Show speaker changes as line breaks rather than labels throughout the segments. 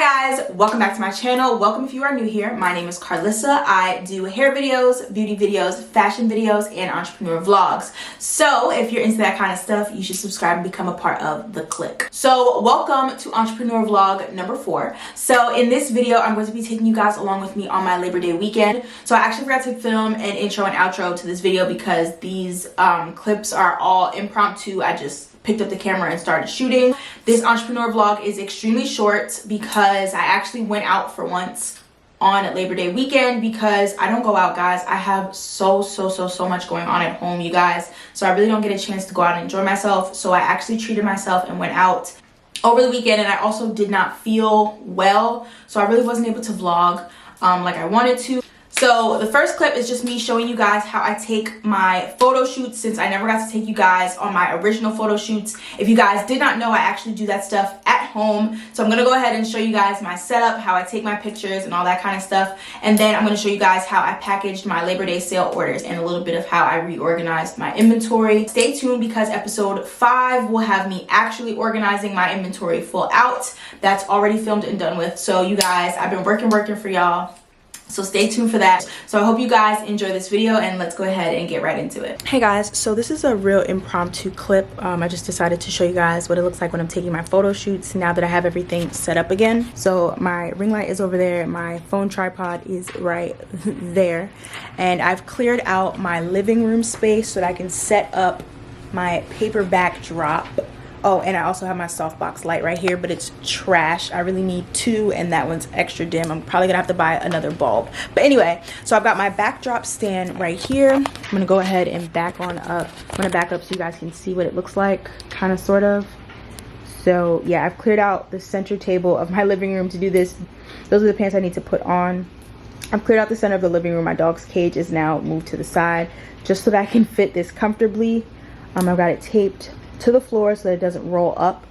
Hi guys, welcome back to my channel. Welcome if you are new here. My name is Karlisa. I do hair videos, beauty videos, fashion videos, and entrepreneur vlogs. So if you're into that kind of stuff, you should subscribe and become a part of the clique. So welcome to entrepreneur vlog number 4. So in this video, I'm going to be taking you guys along with me on my Labor Day weekend. So I actually forgot to film an intro and outro to this video because these clips are all impromptu. I just picked up the camera and started shooting. This entrepreneur vlog is extremely short because I actually went out for once on Labor Day weekend because I don't go out, guys. I have so much going on at home, you guys. So I really don't get a chance to go out and enjoy myself. So I actually treated myself and went out over the weekend, and I also did not feel well. So I really wasn't able to vlog like I wanted to. So the first clip is just me showing you guys how I take my photo shoots, since I never got to take you guys on my original photo shoots. If you guys did not know, I actually do that stuff at home. So I'm going to go ahead and show you guys my setup, how I take my pictures and all that kind of stuff. And then I'm going to show you guys how I packaged my Labor Day sale orders and a little bit of how I reorganized my inventory. Stay tuned because episode 5 will have me actually organizing my inventory full out. That's already filmed and done with. So you guys, I've been working for y'all. So stay tuned for that. So I hope you guys enjoy this video, and let's go ahead and get right into it. Hey guys, so this is a real impromptu clip. I just decided to show you guys what it looks like when I'm taking my photo shoots now that I have everything set up again. So my ring light is over there, my phone tripod is right there, and I've cleared out my living room space so that I can set up my paper backdrop. Oh, and I also have my softbox light right here, but it's trash. I really need 2, and that one's extra dim. I'm probably gonna have to buy another bulb. But anyway, so I've got my backdrop stand right here. I'm gonna go ahead and back on up. I'm gonna back up so you guys can see what it looks like, kind of, sort of. So yeah, I've cleared out the center table of my living room to do this. Those are the pants I need to put on. I've cleared out the center of the living room. My dog's cage is now moved to the side, just so that I can fit this comfortably. I've got it taped to the floor so that it doesn't roll up,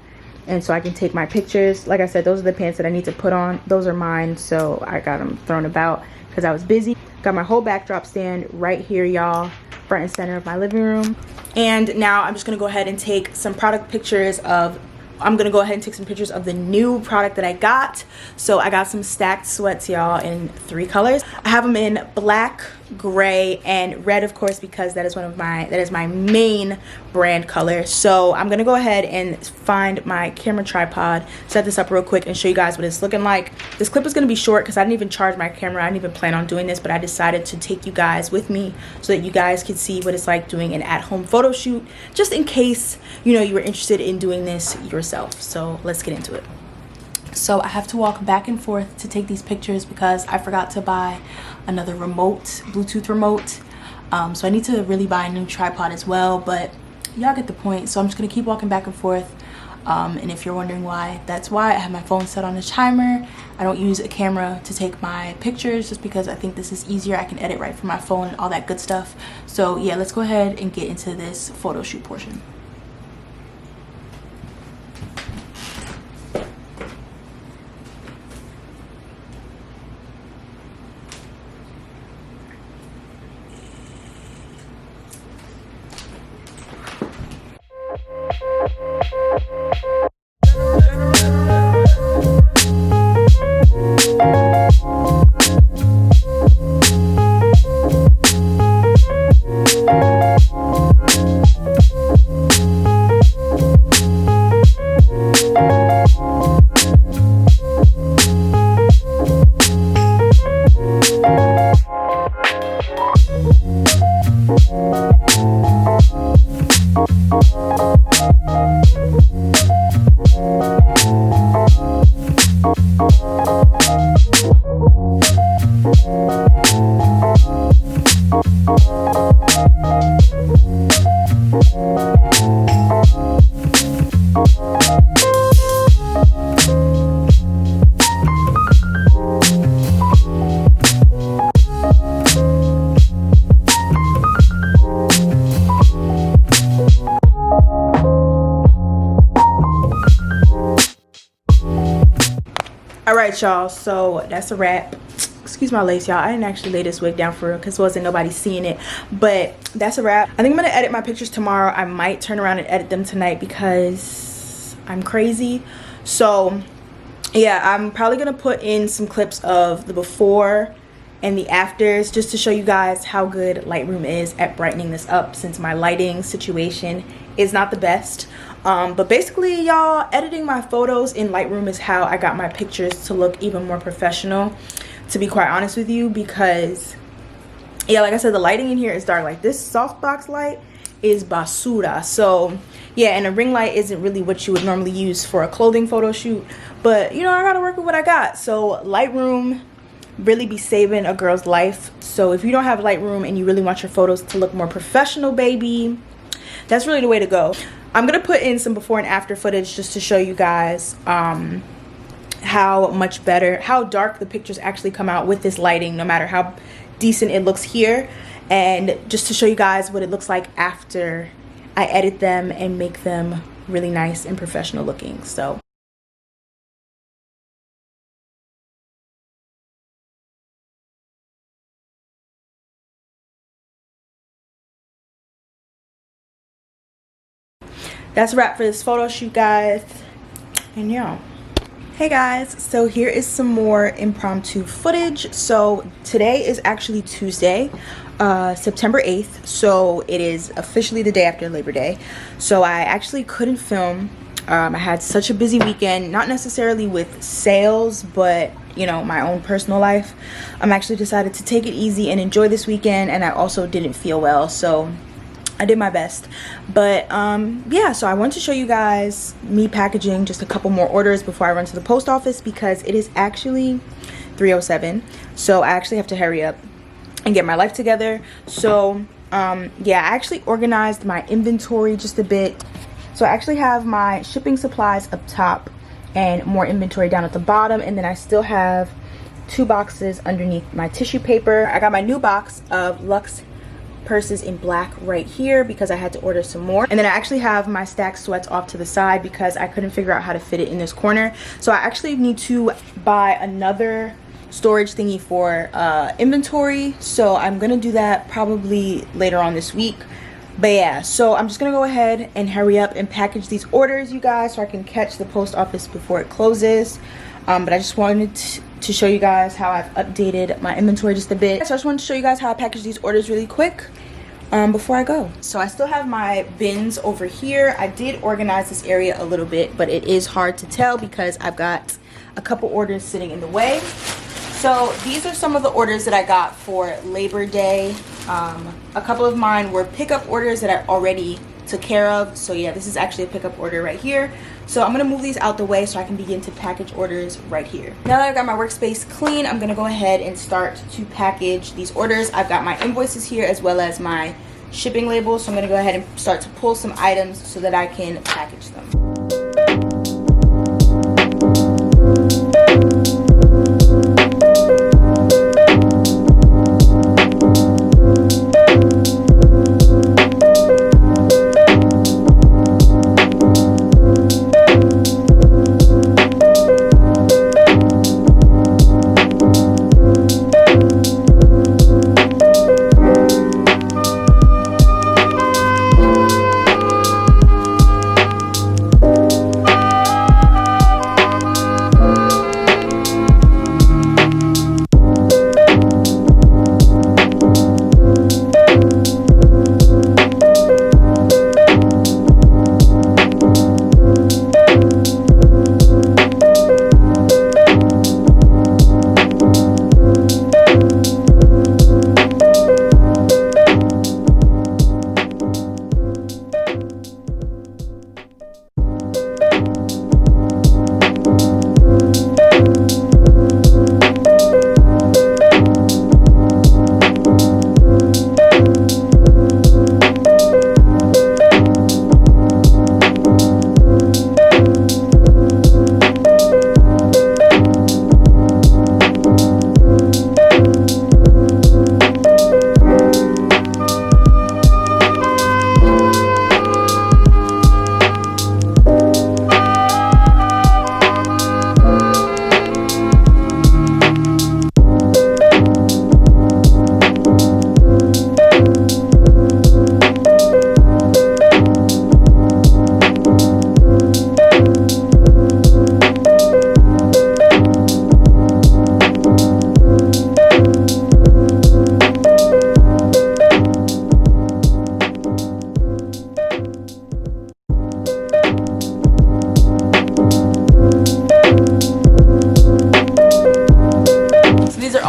and so I can take my pictures. Like I said, those are the pants that I need to put on. Those are mine, so I got them thrown about because I was busy. Got my whole backdrop stand right here, y'all, front and center of my living room. And now I'm just gonna go ahead and take some product pictures of the new product that I got. So I got some stacked sweats, y'all, in 3 colors. I have them in black, gray, and red, of course, because that is my main brand color. So I'm gonna go ahead and find my camera tripod, set this up real quick, and show you guys what it's looking like. This clip is gonna be short because I didn't even charge my camera. I didn't even plan on doing this, but I decided to take you guys with me so that you guys could see what it's like doing an at-home photo shoot, just in case, you know, you were interested in doing this yourself. So let's get into it. So I have to walk back and forth to take these pictures because I forgot to buy another remote, Bluetooth remote. So I need to really buy a new tripod as well, but y'all get the point. So I'm just gonna keep walking back and forth. And if you're wondering why, that's why I have my phone set on a timer. I don't use a camera to take my pictures just because I think this is easier. I can edit right from my phone and all that good stuff. So yeah, let's go ahead and get into this photo shoot portion. All right, y'all, so that's a wrap. Excuse my lace, y'all. I didn't actually lay this wig down for real because wasn't nobody seeing it, but that's a wrap. I think I'm gonna edit my pictures tomorrow. I might turn around and edit them tonight because I'm crazy. So yeah, I'm probably gonna put in some clips of the before and the afters just to show you guys how good Lightroom is at brightening this up, since my lighting situation is not the best. But basically, y'all, editing my photos in Lightroom is how I got my pictures to look even more professional, to be quite honest with you, because yeah, like I said, the lighting in here is dark. Like this softbox light is basura. So yeah, and a ring light isn't really what you would normally use for a clothing photo shoot, but you know, I gotta work with what I got. So Lightroom really be saving a girl's life. So if you don't have Lightroom and you really want your photos to look more professional, baby, that's really the way to go. I'm gonna put in some before and after footage just to show you guys how much better, how dark the pictures actually come out with this lighting, no matter how decent it looks here, and just to show you guys what it looks like after I edit them and make them really nice and professional looking. So that's a wrap for this photo shoot, guys. And yeah, hey guys, so here is some more impromptu footage. So today is actually Tuesday, September 8th, so it is officially the day after Labor Day. So I actually couldn't film. I had such a busy weekend, not necessarily with sales, but you know, my own personal life. I'm actually decided to take it easy and enjoy this weekend, and I also didn't feel well, so I did my best. But yeah, so I wanted to show you guys me packaging just a couple more orders before I run to the post office, because it is actually 3:07, so I actually have to hurry up and get my life together. So yeah, I actually organized my inventory just a bit. So I actually have my shipping supplies up top and more inventory down at the bottom, and then I still have 2 boxes underneath my tissue paper. I got my new box of Luxe purses in black right here because I had to order some more. And then I actually have my stacked sweats off to the side because I couldn't figure out how to fit it in this corner. So I actually need to buy another storage thingy for inventory, so I'm gonna do that probably later on this week. But yeah, so I'm just gonna go ahead and hurry up and package these orders, you guys, so I can catch the post office before it closes. But I just wanted to show you guys how I've updated my inventory just a bit. So I just wanted to show you guys how I package these orders really quick before I go. So I still have my bins over here. I did organize this area a little bit, but it is hard to tell because I've got a couple orders sitting in the way. So these are some of the orders that I got for Labor Day. A couple of mine were pickup orders that I already took care of. So yeah, this is actually a pickup order right here. So I'm gonna move these out the way so I can begin to package orders right here. Now that I've got my workspace clean, I'm gonna go ahead and start to package these orders. I've got my invoices here as well as my shipping labels. So I'm gonna go ahead and start to pull some items so that I can package them.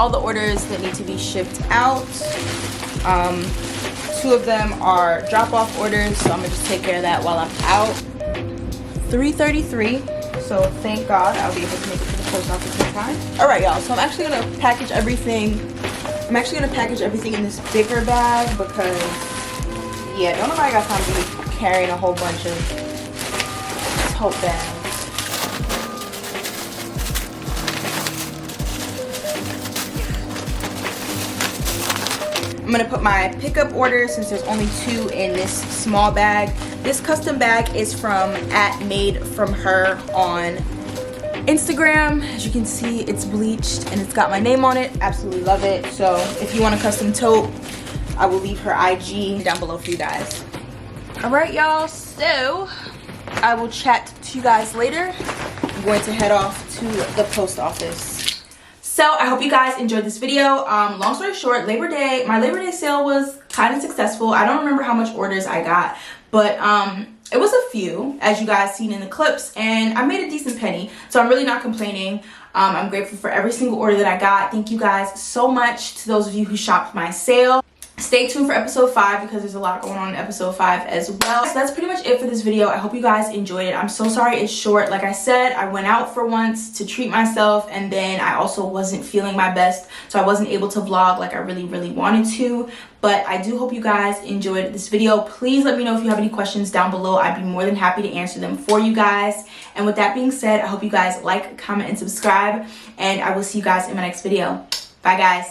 all the orders that need to be shipped out. 2 of them are drop-off orders, so I'm gonna just take care of that while I'm out. 3:33, so thank God I'll be able to make it to the post office in time. All right, y'all, so I'm actually gonna package everything. I'm actually gonna package everything in this bigger bag because, yeah, don't nobody got time to be carrying a whole bunch of tote bags. I'm gonna put my pickup order since there's only 2 in this small bag. This custom bag is from @MadeFromHer on Instagram. As you can see, it's bleached and it's got my name on it. Absolutely love it. So if you want a custom tote, I will leave her IG down below for you guys. All right, y'all, so I will chat to you guys later. I'm going to head off to the post office. So I hope you guys enjoyed this video. Long story short, my Labor Day sale was kind of successful. I don't remember how much orders I got, but it was a few, as you guys seen in the clips, and I made a decent penny, so I'm really not complaining. I'm grateful for every single order that I got. Thank you guys so much to those of you who shopped my sale. Stay tuned for episode 5 because there's a lot going on in episode 5 as well. So that's pretty much it for this video. I hope you guys enjoyed it. I'm so sorry it's short. Like I said, I went out for once to treat myself, and then I also wasn't feeling my best, so I wasn't able to vlog like I really wanted to. But I do hope you guys enjoyed this video. Please let me know if you have any questions down below. I'd be more than happy to answer them for you guys. And with that being said, I hope you guys like, comment, and subscribe, and I will see you guys in my next video. Bye, guys.